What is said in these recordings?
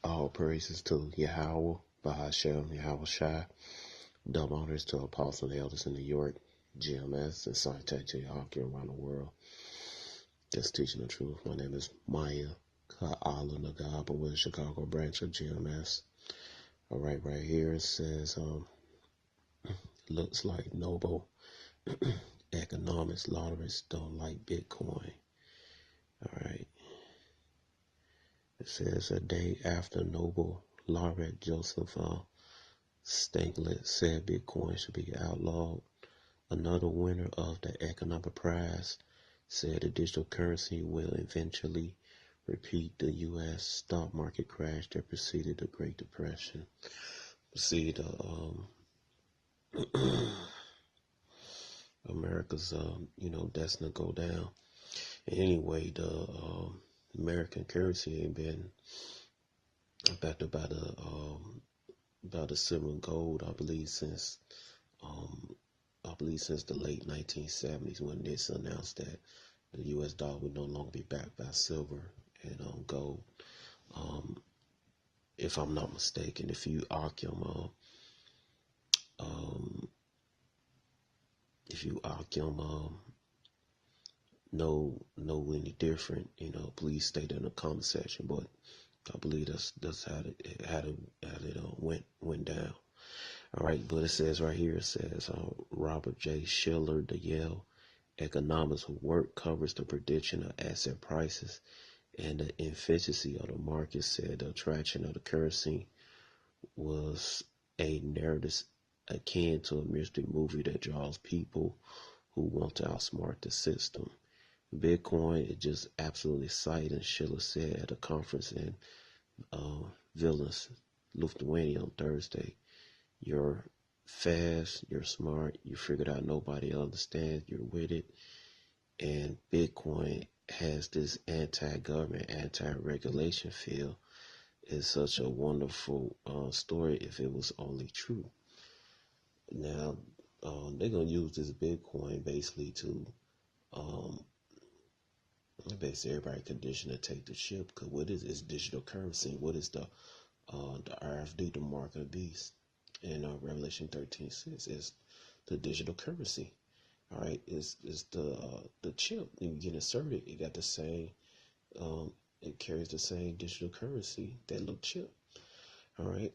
All praises to Yahweh, Bahashem, Yahweh Shai. Double honors to Apostle and Elders in New York, GMS, and Scientific to y'all around the world. Just teaching the truth. My name is Maya Ka'ala Nagab. I'm with the Chicago branch of GMS. All right here it says, looks like Noble economics lotteries don't like Bitcoin. All right. It says a day after Nobel laureate Joseph Stiglitz said Bitcoin should be outlawed, another winner of the economic prize said the digital currency will eventually repeat the U.S. stock market crash that preceded the Great Depression. See, America's, destined to go down. Anyway, the American currency ain't been affected by the silver and gold, I believe, since the late 1970s, when this announced that the U.S. dollar would no longer be backed by silver and gold. If I'm not mistaken, if you Akim, know any different, please state it in the comment section. But I believe that's how it went down. All right, but it says right here, it says Robert J. Schiller, the Yale economics work covers the prediction of asset prices and the efficiency of the market, said the attraction of the currency was a narrative akin to a mystery movie that draws people who want to outsmart the system. Bitcoin is just absolutely exciting, Schiller said at a conference in Vilnius, Lithuania on Thursday. You're fast, you're smart, you figured out nobody understands, you're with it. And Bitcoin has this anti-government, anti-regulation feel. It's such a wonderful story if it was only true. Now, they're going to use this Bitcoin basically to basically everybody conditioned to take the chip. Because what is it's digital currency? What is the RFID, the mark of the beast? And Revelation 13:6 is the digital currency. All right, is the chip. You get inserted, it got the same. It carries the same digital currency, that little chip. All right,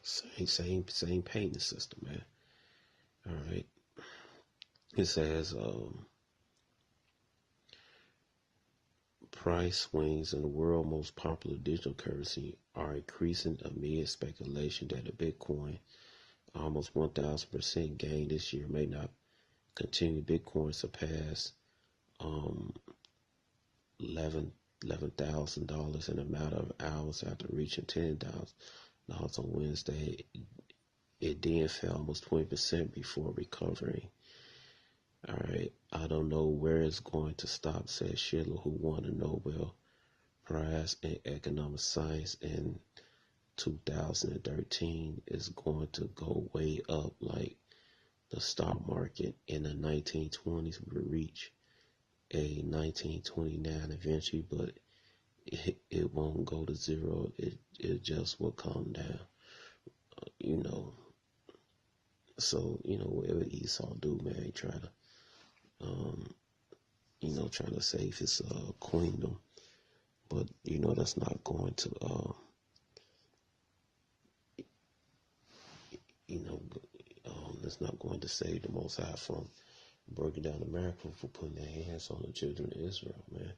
same payment system, man. All right, it says price swings in the world's most popular digital currency are increasing amid speculation that the Bitcoin almost 1,000% gain this year may not continue. Bitcoin surpassed $11,000 in a matter of hours after reaching $10,000 on Wednesday. It then fell almost 20% before recovering. All right, I don't know where it's going to stop, said Schiller, who won a Nobel Prize in economic science in 2013. Is going to go way up like the stock market in the 1920s would reach a 1929 eventually, but it won't go to zero. It just will come down, So, whatever Esau do, man, he try to, trying to save his queendom. But, that's not going to, that's not going to save the Most High from breaking down America for putting their hands on the children of Israel, man.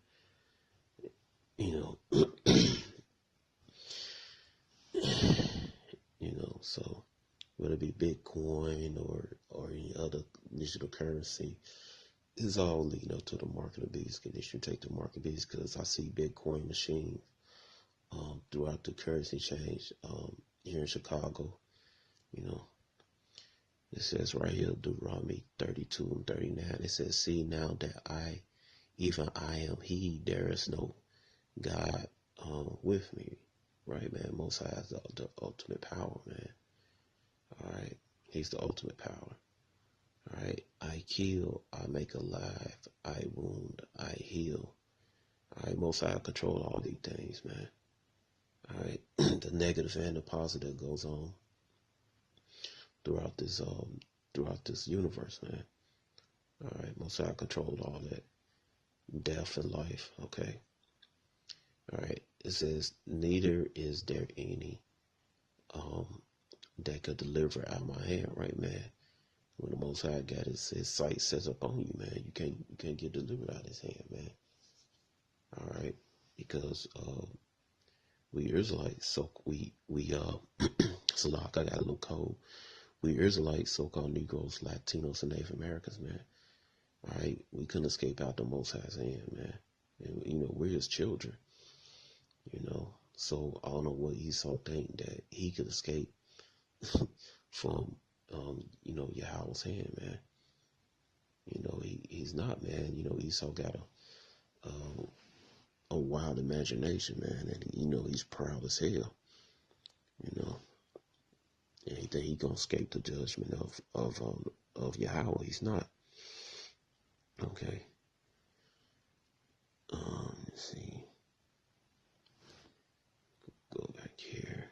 So whether it be Bitcoin or any other digital currency, it's all leading up to the market of beast. And they should take the market beast, because I see Bitcoin machines throughout the currency change here in Chicago. It says right here, Deuteronomy 32:39. It says, "See now that I am He. There is no God with me." Right, man. Most High is the ultimate power, man. All right, He's the ultimate power. All right, I kill, I make alive, I wound, I heal. All right, Most High control all these things, man. All right, the negative and the positive goes on throughout this universe, man. All right, Most High controlled all that, death and life. Okay. All right. It says, neither is there any that could deliver out my hand, right, man? When the Most High got his sight set up on you, man, you can't get delivered out of his hand, man. All right, because we Israelites, so we so like I got a little code. We Israelites, so-called Negroes, Latinos, and Native Americans, man. All right, we couldn't escape out the Most High's hand, man. And, we're his children, So I don't know what Esau think that he could escape from, Yahweh's hand, man. He's not, man. Esau got a wild imagination, man, and he's proud as hell, and he think he gonna escape the judgment of Yahweh. He's not. Okay. Let's see. Go back here.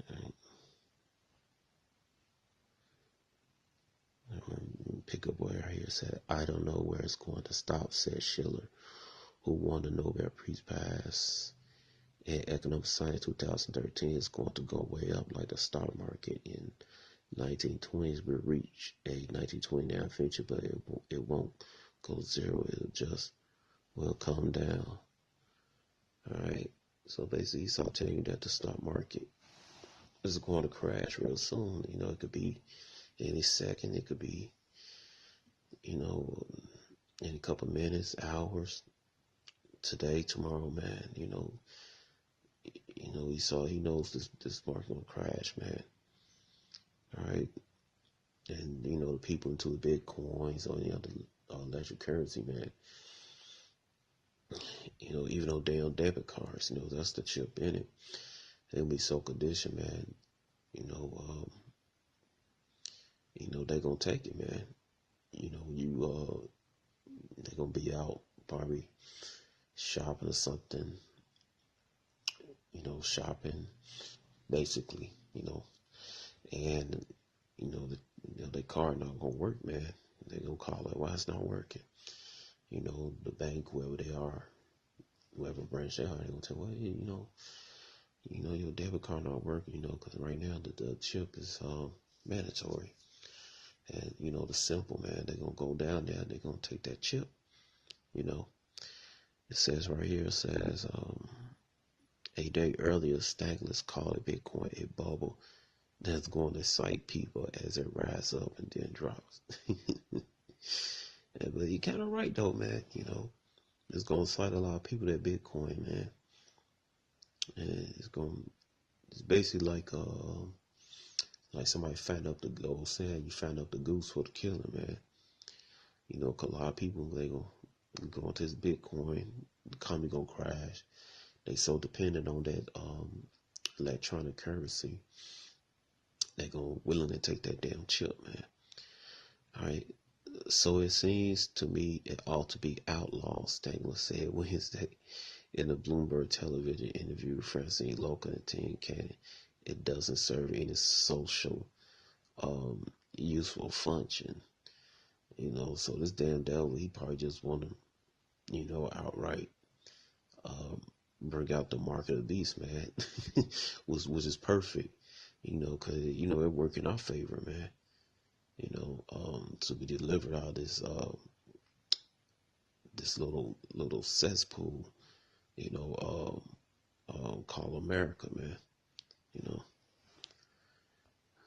Right. Pick up where here said, I don't know where it's going to stop, said Schiller, who won the Nobel Peace Prize in Economic Science 2013. Is going to go way up like the stock market in 1920s will reach a 1929 future, but it won't go zero. It'll just will come down. All right. So basically, he's telling you that the stock market is going to crash real soon. It could be any second. It could be, in a couple minutes, hours, today, tomorrow, man. He knows this market gonna crash, man. All right. And, the people into the Bitcoins or any other electric currency, man. Even though damn debit cards, that's the chip in it. They'll be so conditioned, man. They're gonna take it, man. They're gonna be out probably shopping or something. Shopping, basically, and the card not gonna work, man. They're gonna call it, why it's not working? The bank, whoever they are, whoever branch they are, they're gonna tell, well, your debit card not working, because right now the chip is mandatory. And, the simple, man, they're gonna go down there, they're gonna take that chip, It says right here, it says, a day earlier, Stiglitz called Bitcoin a bubble that's going to excite people as it rises up and then drops. Yeah, but you're kind of right, though, man. It's going to excite a lot of people, that Bitcoin, man. And it's basically like somebody found up the old saying, you found up the goose for the killing, man. 'Cause a lot of people, they going to go into this Bitcoin, the economy going to crash. They so dependent on that electronic currency. They gonna willing to take that damn chip, man. All right. So it seems to me it ought to be outlawed, Stiglitz said Wednesday in a Bloomberg television interview with Francine Loca and Tim Cannon. It doesn't serve any social useful function. So this damn devil, he probably just want to, outright bring out the mark of the beast, man, which is perfect, because, it work in our favor, man, to be delivered out of this little cesspool, called America, man,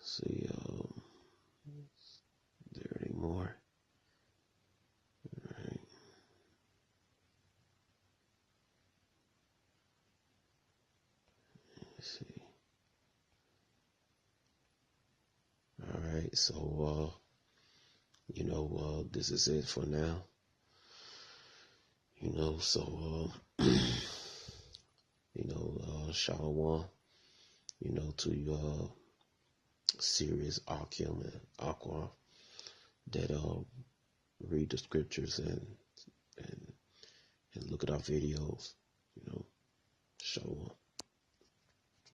see, there anymore. See. All right, so this is it for now. So Shalom, to your serious Akim and Aqua that read the scriptures and look at our videos,